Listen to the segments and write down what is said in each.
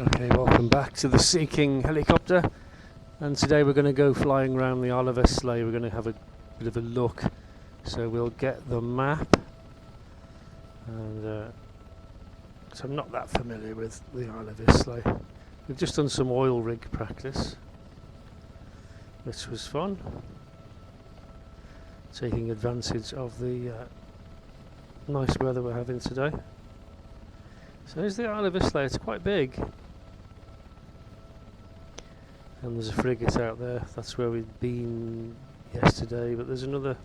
Okay, welcome back to the Sea King helicopter, and today we're going to go flying around the Isle of Islay. We're going to have a bit of a look, so we'll get the map, and so I'm not that familiar with the Isle of Islay. We've just done some oil rig practice, which was fun, taking advantage of the nice weather we're having today. So here's the Isle of Islay. It's quite big, and there's a frigate out there. That's where we'd been yesterday, but there's another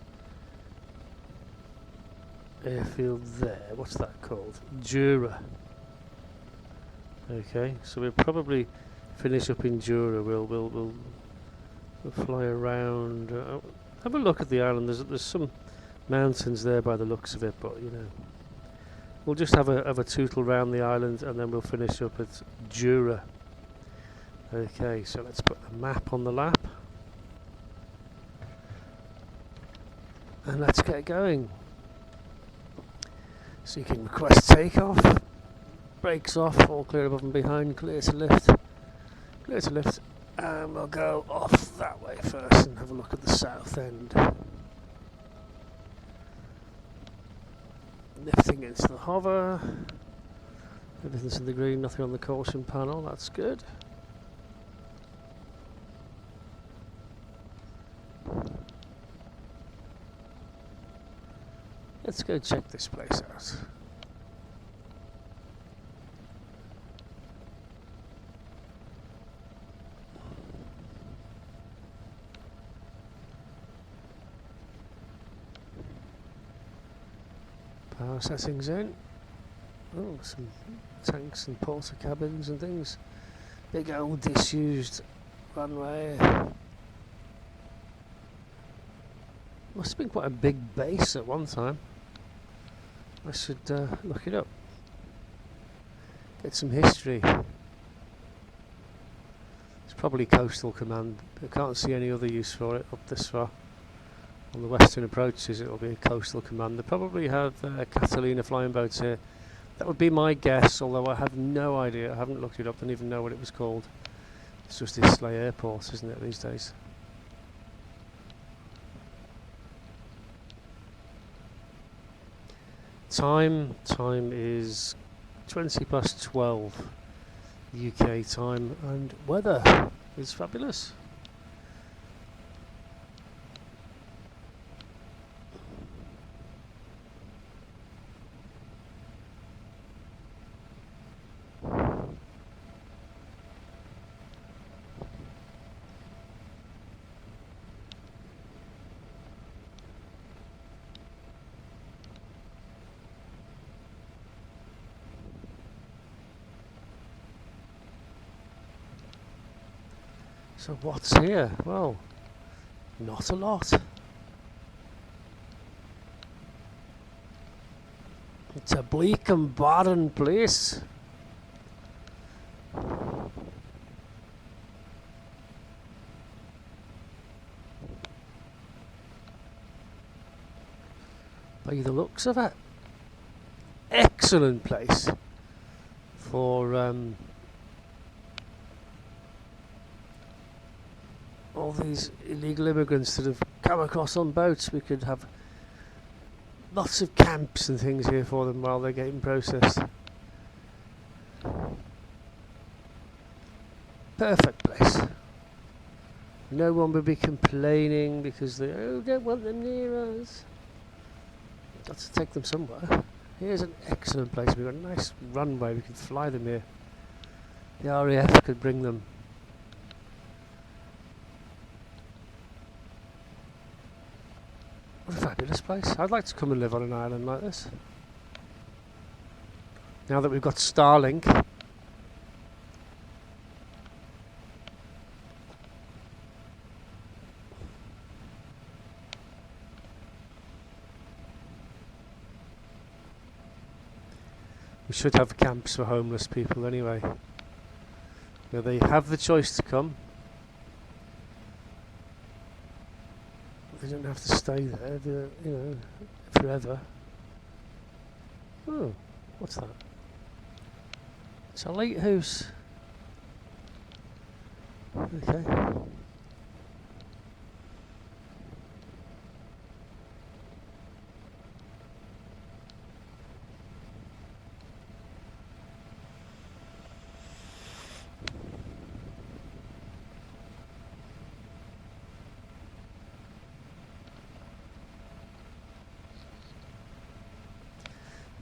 airfield there. What's that called? Jura. Okay, so we'll probably finish up in Jura. We'll fly around, have a look at the island. There's some mountains there by the looks of it, but you know, we'll just have a tootle round the island, and then we'll finish up at Jura. Okay, so let's put the map on the lap, and let's get going. So you can request takeoff, brakes off, all clear above and behind, clear to lift, and we'll go off that way first and have a look at the south end. Lifting into the hover, everything's in the green, nothing on the caution panel, that's good. Let's go check this place out. Power settings in. Oh, some tanks and porter cabins and things. Big old disused runway. Must have been quite a big base at one time. I should look it up. Get some history. It's probably Coastal Command. I can't see any other use for it up this far. On the western approaches it'll be a Coastal Command. They probably have Catalina flying boats here. That would be my guess, although I have no idea. I haven't looked it up, don't even know what it was called. It's just Islay Airport, isn't it, these days? Time is 12 UK time, and weather is fabulous. So what's here? Well, not a lot. It's a bleak and barren place. By the looks of it, excellent place for all these illegal immigrants that have come across on boats. We could have lots of camps and things here for them while they're getting processed. Perfect place. No one would be complaining because they don't want them near us. Got to take them somewhere. Here's an excellent place. We've got a nice runway. We could fly them here. The RAF could bring them. What a fabulous place. I'd like to come and live on an island like this. Now that we've got Starlink. We should have camps for homeless people anyway. Where they have the choice to come. They don't have to stay there, you know, forever. Oh, what's that? It's a lighthouse. Okay.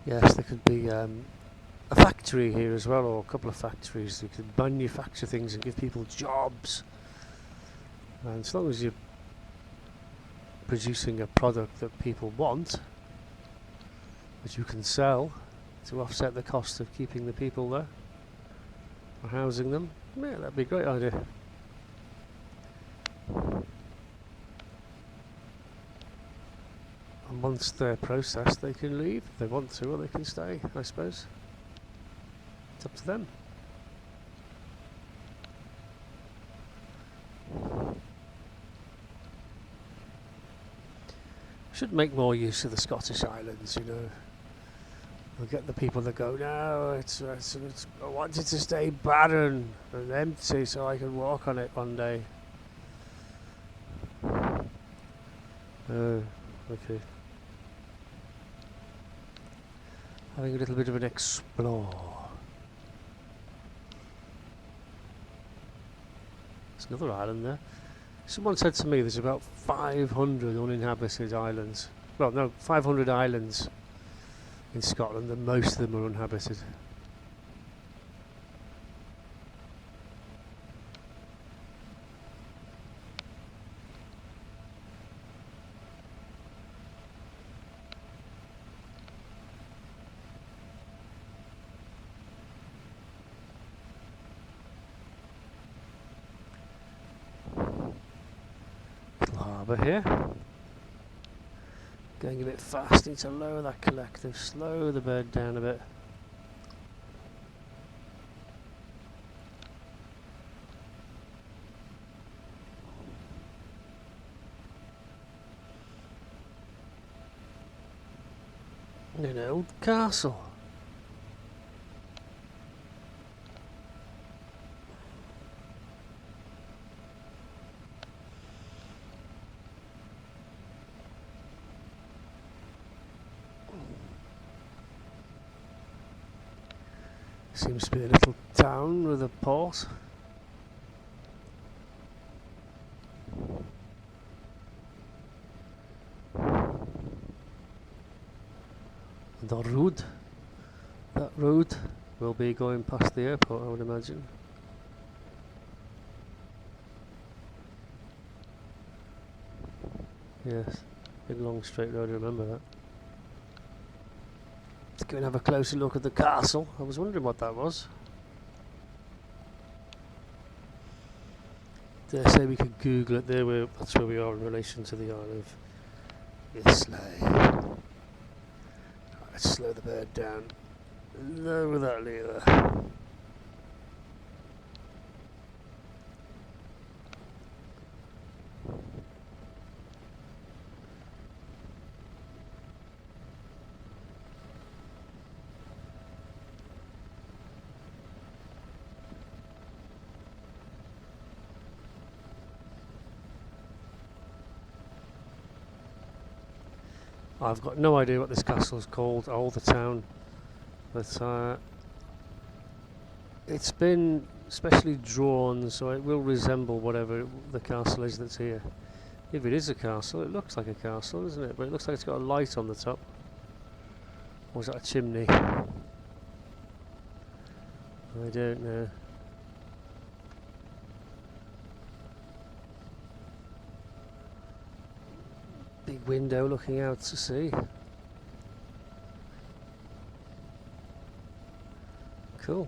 Yes, there could be a factory here as well, or a couple of factories. You could manufacture things and give people jobs. And as long as you're producing a product that people want, that you can sell to offset the cost of keeping the people there or housing them, yeah, that'd be a great idea. And once they're processed, they can leave if they want to, or they can stay, I suppose. It's up to them. Should make more use of the Scottish Islands, you know. We'll get the people that go, no, I want it to stay barren and empty so I can walk on it one day. Oh, okay. Having a little bit of an explore. There's another island there. Someone said to me there's about 500 uninhabited islands. Well, no, 500 islands in Scotland, and most of them are uninhabited. Little harbour here. Going a bit fast, need to lower that collective, slow the bird down a bit. An old castle. Seems to be a little town with a port. The road. That road will be going past the airport, I would imagine. Yes, big long straight road, I remember that. Let's go and have a closer look at the castle. I was wondering what that was. Dare say we could Google it there. That's where we are in relation to the Isle of Islay. Let's slow the bird down. Lower that lever. I've got no idea what this castle is called, or the town, but it's been specially drawn so it will resemble whatever the castle is that's here. If it is a castle, it looks like a castle, doesn't it? But it looks like it's got a light on the top. Or is that a chimney? I don't know. Big window looking out to sea. Cool.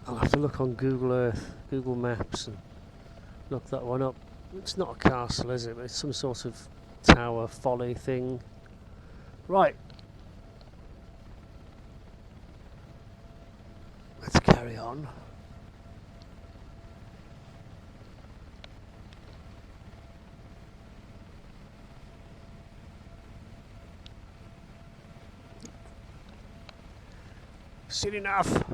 I'll have to look on Google Earth, Google Maps, and look that one up. It's not a castle, is it? But it's some sort of tower folly thing. Right. Let's carry on. Seen enough.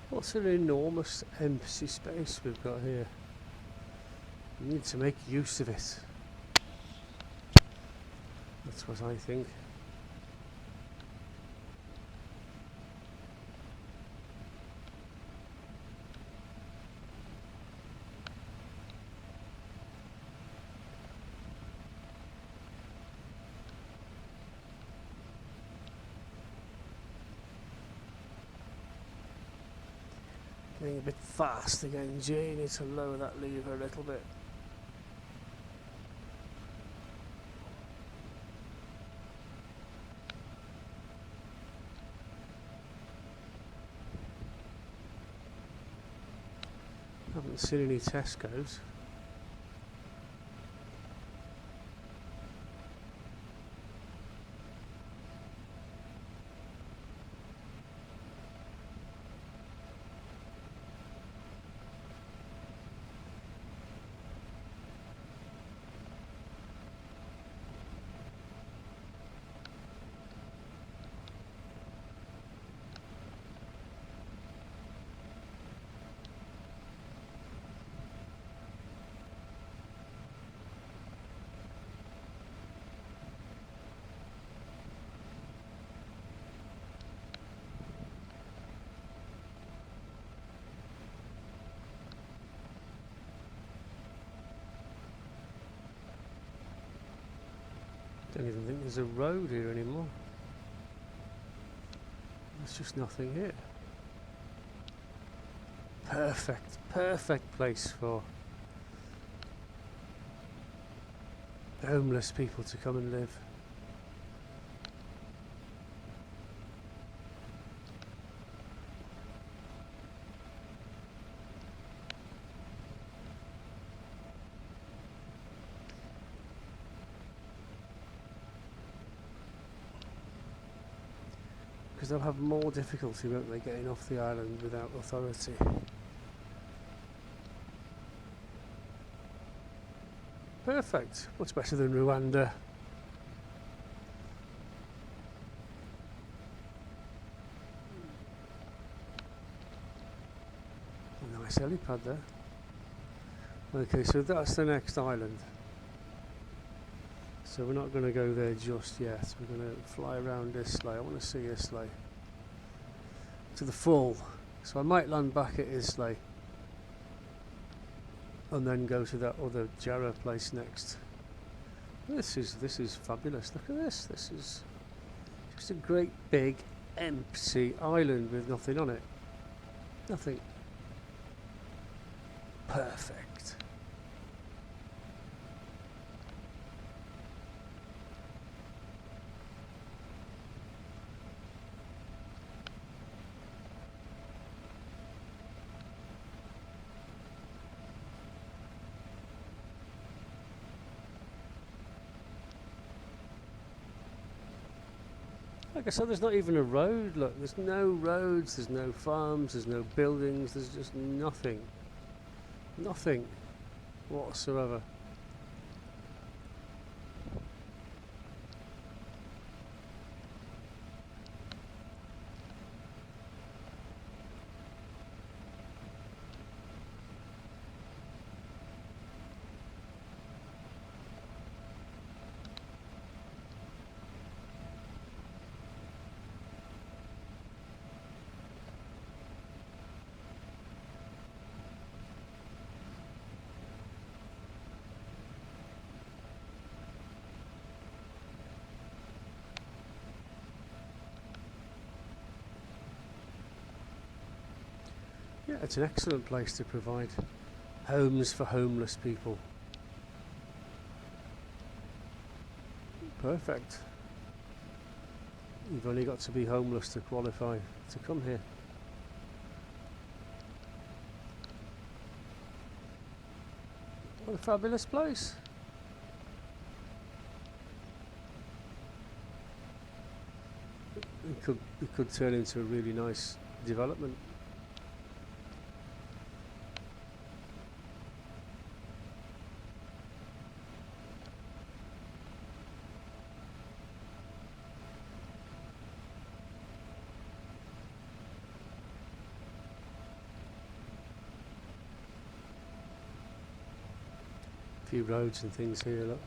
What an enormous empty space we've got here. We need to make use of it. That's what I think. Getting a bit fast again, Jay. Need to lower that lever a little bit. Haven't seen any Tesco's. Don't even think there's a road here anymore. There's just nothing here. Perfect place for homeless people to come and live. because they'll have more difficulty, won't they, getting off the island without authority. Perfect. Much better than Rwanda. A nice helipad there. Okay, so that's the next island. So we're not going to go there just yet. We're going to fly around Islay. I want to see Islay to the full. So I might land back at Islay and then go to that other Jarrah place next. This is fabulous. Look at this. This is just a great big empty island with nothing on it. Nothing. Perfect. Like I said, there's not even a road. Look, there's no roads, there's no farms, there's no buildings, there's just nothing. Nothing whatsoever. Yeah, it's an excellent place to provide homes for homeless people. Perfect. You've only got to be homeless to qualify to come here. What a fabulous place. It could turn into a really nice development. Few roads and things here, look.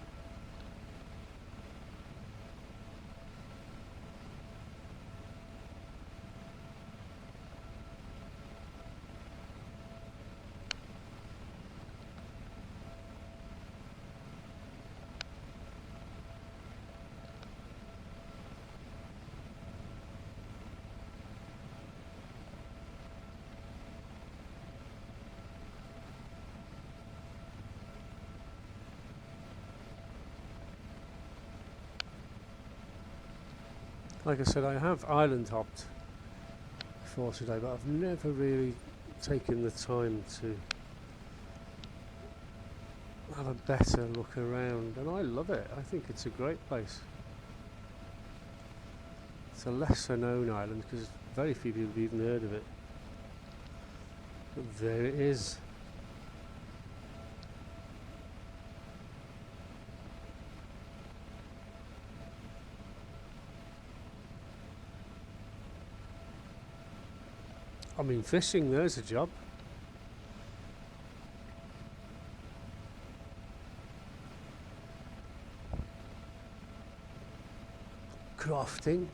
Like I said, I have island hopped before today, but I've never really taken the time to have a better look around, and I love it. I think it's a great place. It's a lesser known island because very few people have even heard of it, but there it is. I mean, fishing, there's a job. Crafting.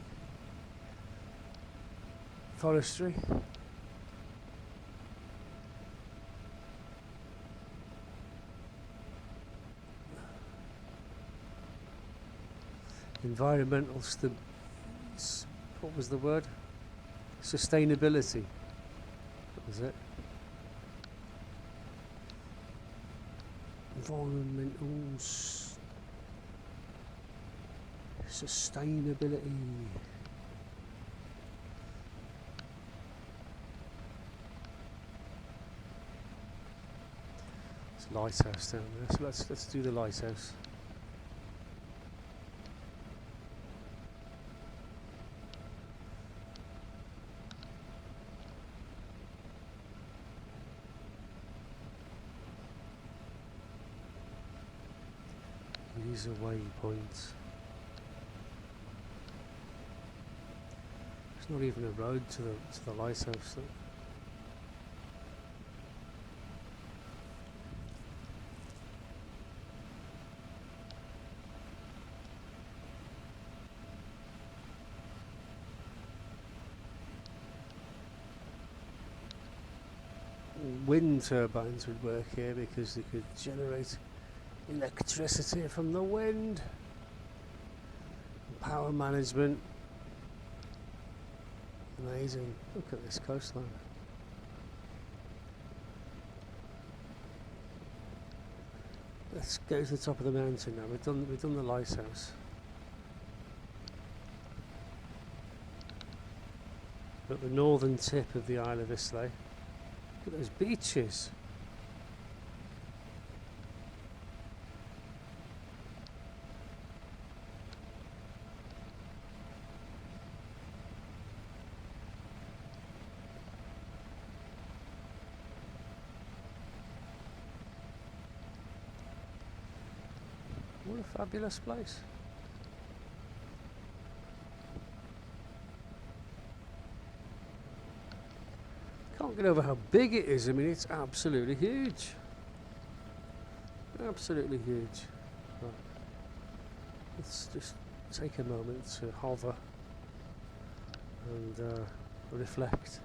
Forestry. Environmental what was the word? Sustainability. Is it? Environmental sustainability. It's a lighthouse down there, so let's do the lighthouse. These are waypoints. There's not even a road to the lighthouse. Wind turbines would work here because they could generate electricity from the wind. Power management. Amazing. Look at this coastline. Let's go to the top of the mountain now. We've done the lighthouse. At the northern tip of the Isle of Islay. Look at those beaches. What a fabulous place. Can't get over how big it is. I mean, it's absolutely huge. Absolutely huge. Right. Let's just take a moment to hover and reflect.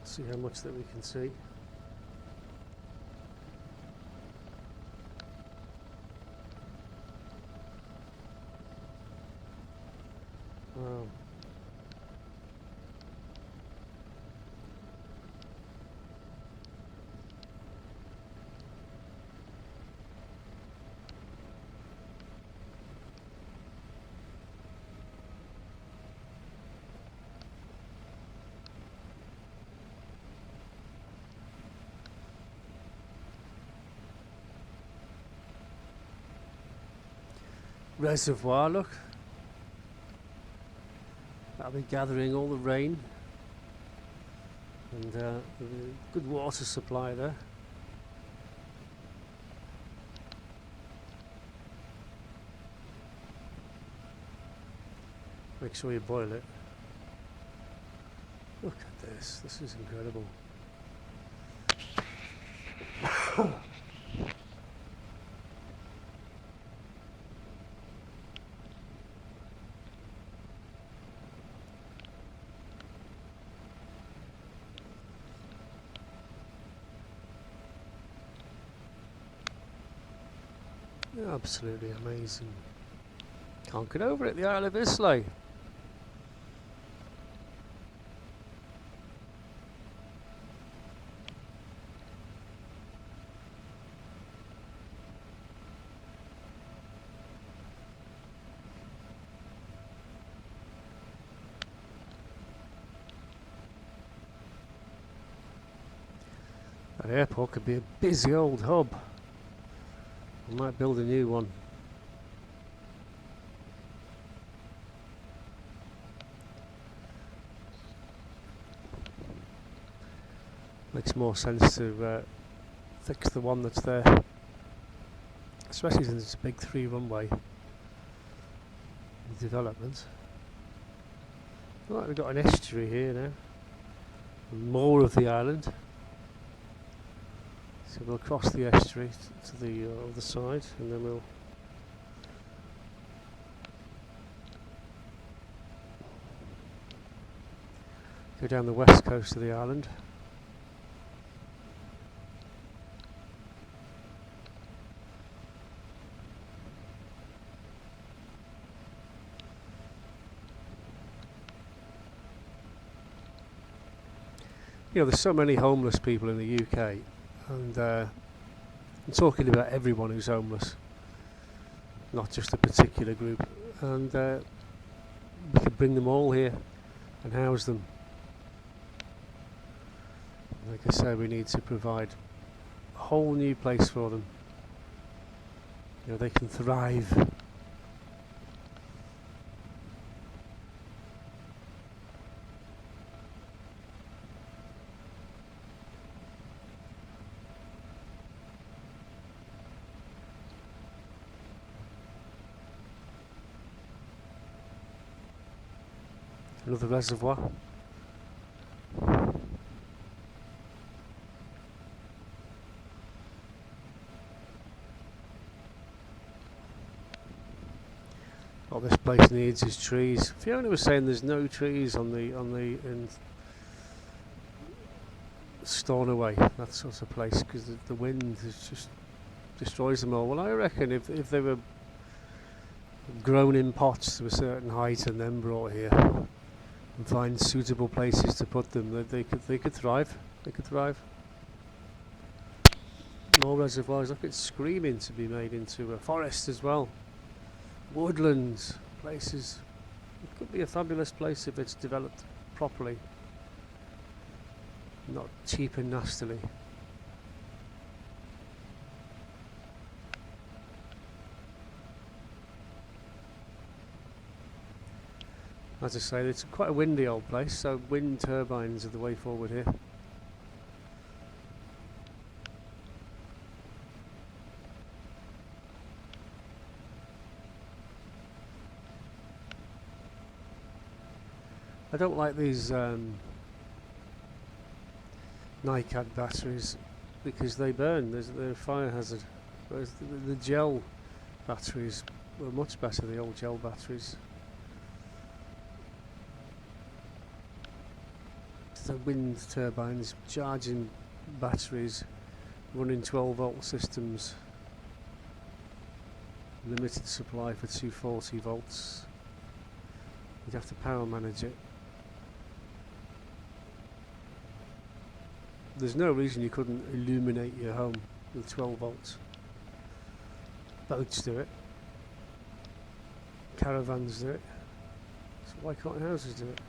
See how much that we can see. Wow. Reservoir, look. That'll be gathering all the rain and good water supply there. Make sure you boil it. Look at this. This is incredible. Absolutely amazing. Can't get over it, the Isle of Islay. That airport could be a busy old hub. I might build a new one. Makes more sense to fix the one that's there, especially since it's a big 3 runway development. Right, we've got an estuary here now, and more of the island. So we'll cross the estuary to the other side, and then we'll go down the west coast of the island. You know, there's so many homeless people in the UK. And I'm talking about everyone who's homeless, not just a particular group. And we could bring them all here and house them. Like I say, we need to provide a whole new place for them. You know, they can thrive. Another reservoir. What this place needs is trees. Fiona was saying there's no trees on the in Stornoway, that sort of place, because the wind just destroys them all. Well, I reckon if they were grown in pots to a certain height and then brought here and find suitable places to put them, they could thrive. They could thrive. More reservoirs. Look, it's screaming to be made into a forest as well. Woodlands, places. It could be a fabulous place if it's developed properly, not cheap and nastily. As I say, it's quite a windy old place, so wind turbines are the way forward here. I don't like these NiCad batteries because they burn. They're a fire hazard. Whereas the gel batteries were much better, the old gel batteries. The wind turbines, charging batteries, running 12-volt systems, limited supply for 240 volts. You'd have to power manage it. There's no reason you couldn't illuminate your home with 12 volts. Boats do it. Caravans do it. So why can't houses do it?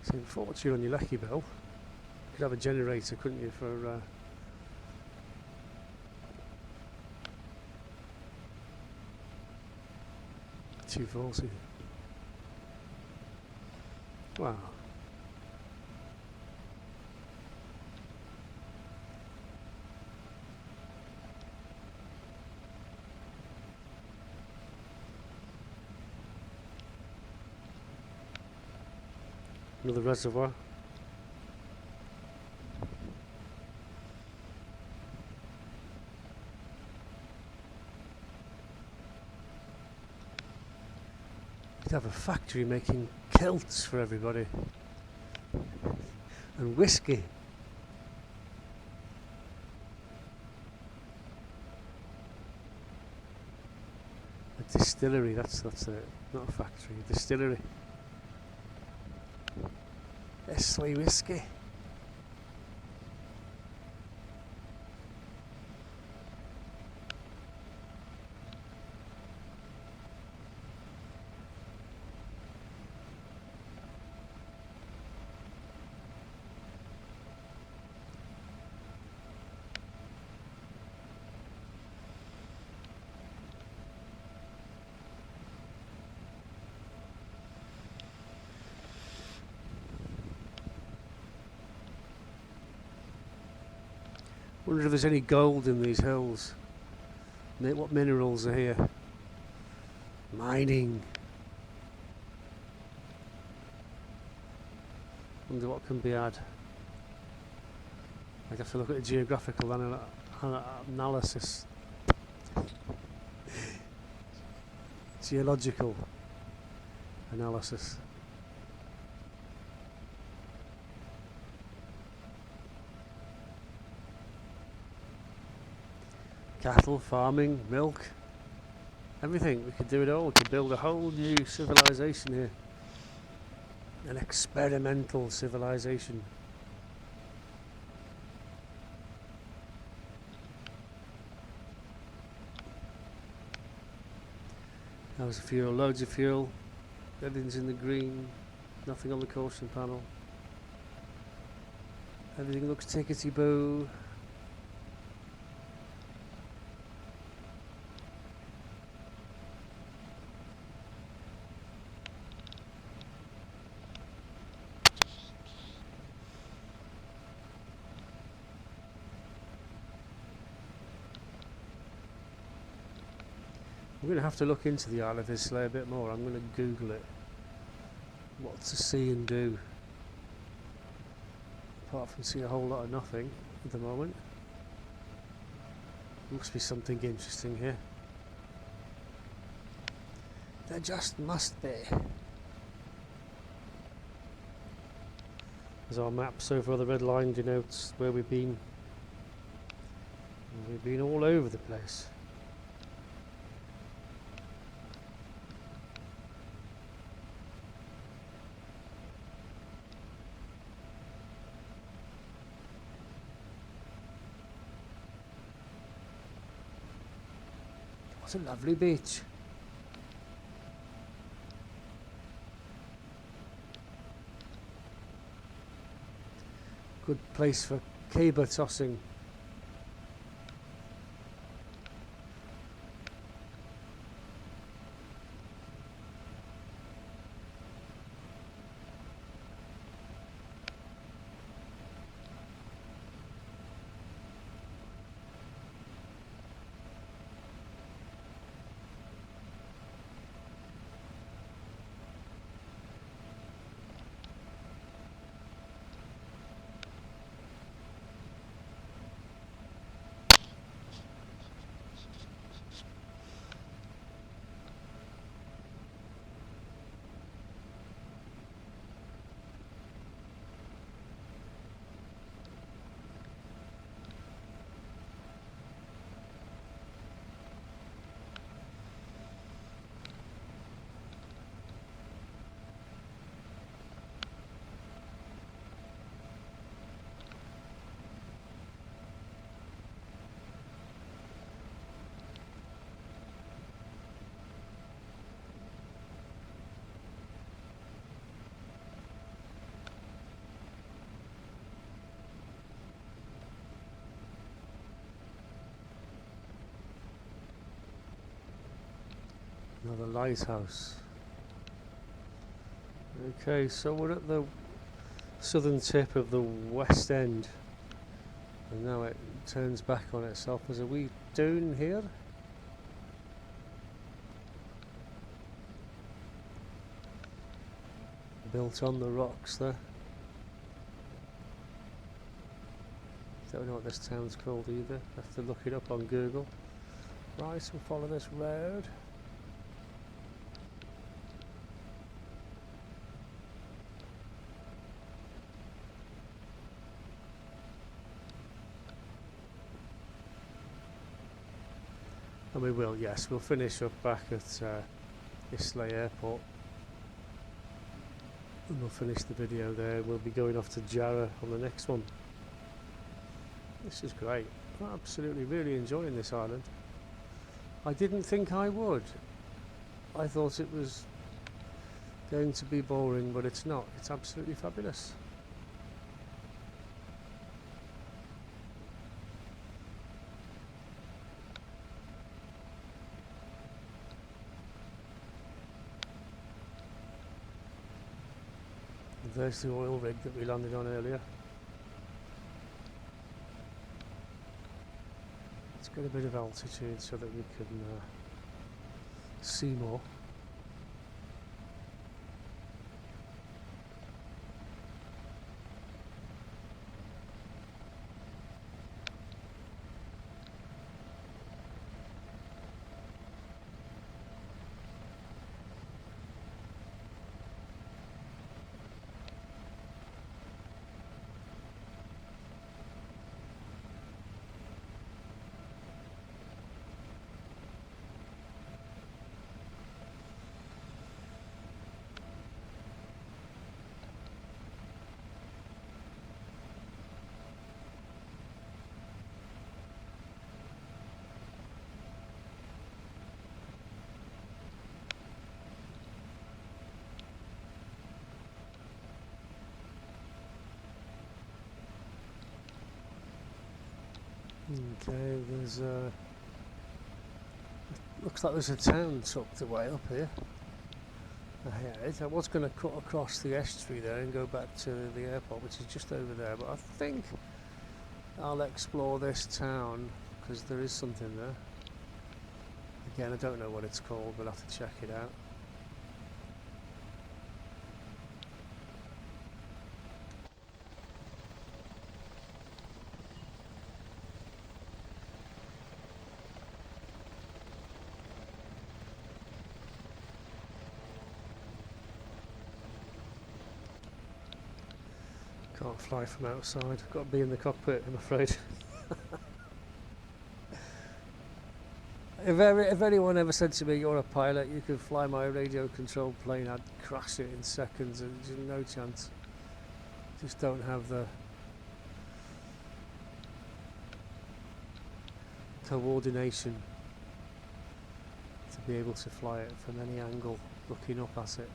Save a fortune on your lecky bill. You could have a generator, couldn't you, for 240. Wow. Another reservoir. You'd have a factory making kilts for everybody. And whiskey. A distillery, that's it. Not a factory, a distillery. Islay whiskey. Wonder if there's any gold in these hills. What minerals are here? Mining. Wonder what can be had. I'd have to look at a geographical analysis. Geological analysis. Cattle, farming, milk, everything. We could do it all. We could build a whole new civilization here. An experimental civilization. That was fuel, loads of fuel. Everything's in the green. Nothing on the caution panel. Everything looks tickety-boo. I'm going to have to look into the Isle of Islay a bit more. I'm going to Google it what to see and do, apart from see a whole lot of nothing at the moment. Must be something interesting here. There just must be. There's our map, so far the red line denotes where we've been. And we've been all over the place. What a lovely beach. Good place for caber tossing. Another lighthouse. Okay, so we're at the southern tip of the west end, and now it turns back on itself. There's a wee dune here. Built on the rocks there. Don't know what this town's called either. Have to look it up on Google. Right, we'll follow this road. And we will, yes, we'll finish up back at Islay Airport. And we'll finish the video there. We'll be going off to Jarrah on the next one. This is great. I'm absolutely really enjoying this island. I didn't think I would. I thought it was going to be boring, but it's not. It's absolutely fabulous. There's the oil rig that we landed on earlier. Let's get a bit of altitude so that we can see more. Okay, there's looks like there's a town tucked away up here ahead. I was going to cut across the estuary there and go back to the airport, which is just over there, but I think I'll explore this town because there is something there. Again, I don't know what it's called, we'll have to check it out. Can't fly from outside. Got to be in the cockpit, I'm afraid. If anyone ever said to me, "You're a pilot, you could fly my radio-controlled plane," I'd crash it in seconds. And there's no chance. Just don't have the coordination to be able to fly it from any angle, looking up at it.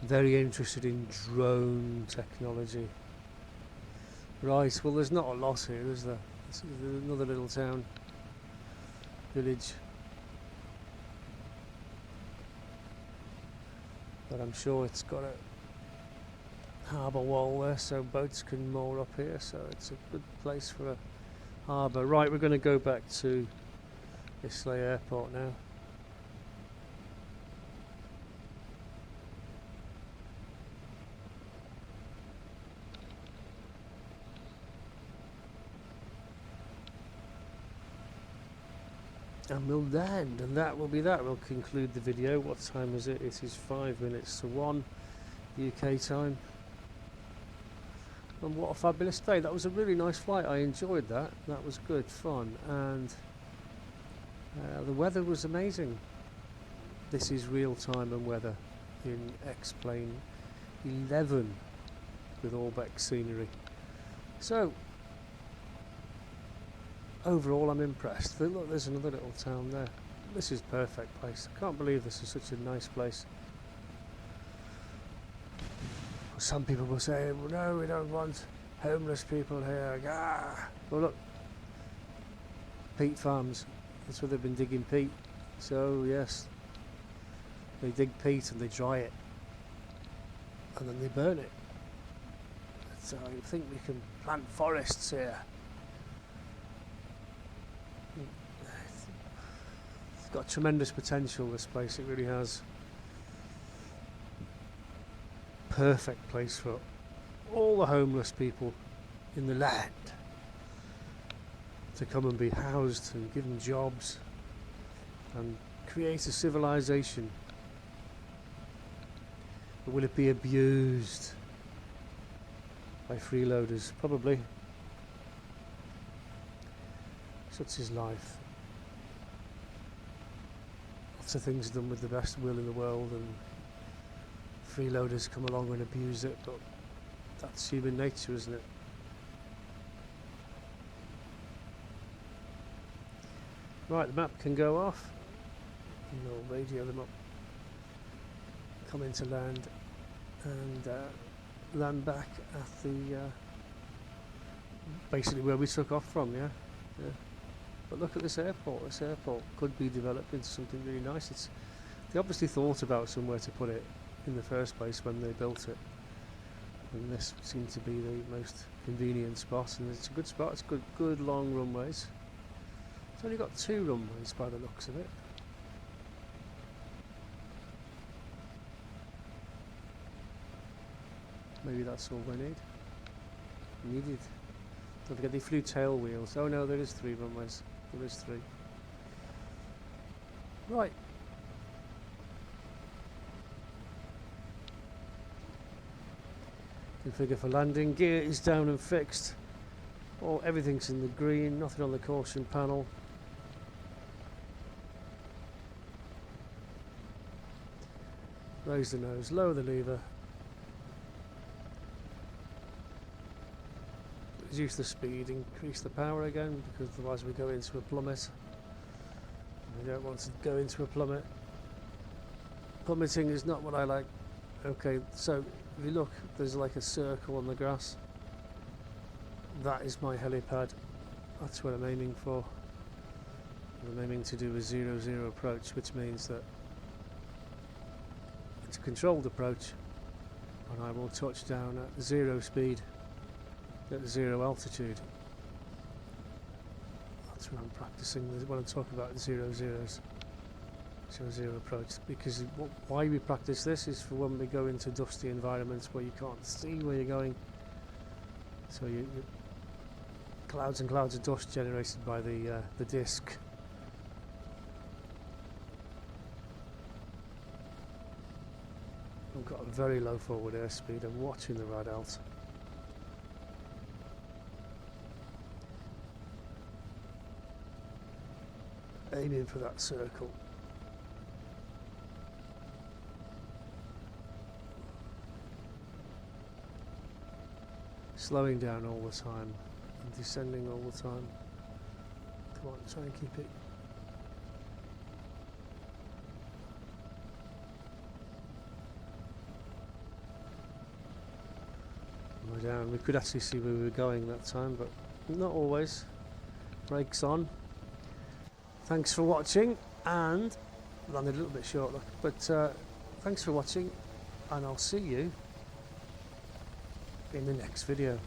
Very interested in drone technology. Right, well there's not a lot here, is there? There's another little town, village. But I'm sure it's got a harbour wall there, so boats can moor up here, so it's a good place for a harbour. Right, we're going to go back to Islay Airport now. And we'll land, and that will be that. We'll conclude the video. What time is it? It is 5 minutes to 1 UK time. And what a fabulous day. That was a really nice flight. I enjoyed that. That was good fun, and the weather was amazing. This is real time and weather in X-Plane 11 with Orbeck scenery. So overall, I'm impressed. Look, there's another little town there. This is perfect place. I can't believe this is such a nice place. Some people will say, well, no, we don't want homeless people here. Ah. Well, look, peat farms. That's where they've been digging peat. So, yes, they dig peat and they dry it. And then they burn it. So I think we can plant forests here. It's got tremendous potential, this place, it really has. Perfect place for all the homeless people in the land to come and be housed and given jobs and create a civilization. But will it be abused by freeloaders? Probably. Such is life. Lots of things done with the best will in the world, and freeloaders come along and abuse it, but that's human nature, isn't it? Right, the map can go off. And we'll radio them up. Come into land and land back at the basically where we took off from, yeah. But look at this airport. This airport could be developed into something really nice. They obviously thought about somewhere to put it in the first place when they built it, and this seemed to be the most convenient spot, and it's a good spot. It's good long runways. It's only got 2 runways by the looks of it. Maybe that's all they needed. Don't forget they flew tail wheels. Oh no, there is 3 runways. There is 3. Right. Configure for landing. Gear is down and fixed. Everything's in the green. Nothing on the caution panel. Raise the nose. Lower the lever. Reduce the speed. Increase the power again, because otherwise we go into a plummet. We don't want to go into a plummet. Plummeting is not what I like. Okay, so if you look, there's like a circle on the grass. That is my helipad. That's what I'm aiming for. I'm aiming to do a 0-0 approach, which means that it's a controlled approach, and I will touch down at 0 speed, at 0 altitude. That's when I'm practicing, when I'm talking about 0-0s. 0-0 approach, because why we practice this is for when we go into dusty environments where you can't see where you're going. So you clouds and clouds of dust generated by the disc. I've got a very low forward airspeed. I'm watching the ride out. Aiming for that circle. Slowing down all the time and descending all the time. Come on, try and keep it. We're down. We could actually see where we were going that time, but not always. Brakes on. Thanks for watching, and landed a little bit short, look, but thanks for watching, and I'll see you in the next video.